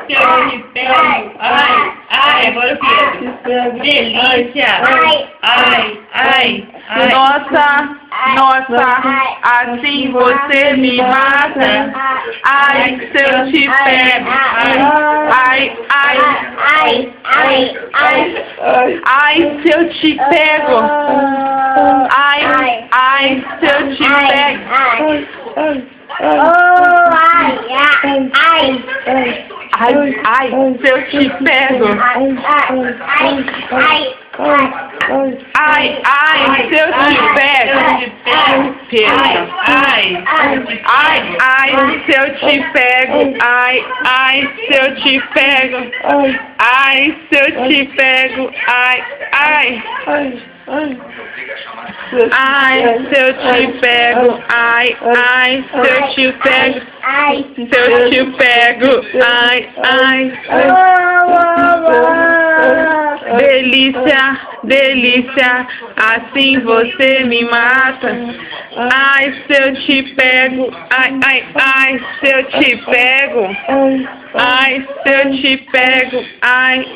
se eu te pego, agora o Pedro. Delícia, Nossa, assim você me mata. Ai, se eu te pego. Ai, se eu te pego. Ai, se eu te pego. Se eu te pego. Se eu te pego. Pedro. Se eu te pego. Se eu te pego. Se eu te pego. Se eu te pego. Se eu te pego. Se eu te pego. Delícia, assim você me mata. Se eu te pego. Se eu te pego. Se eu te pego. Ai.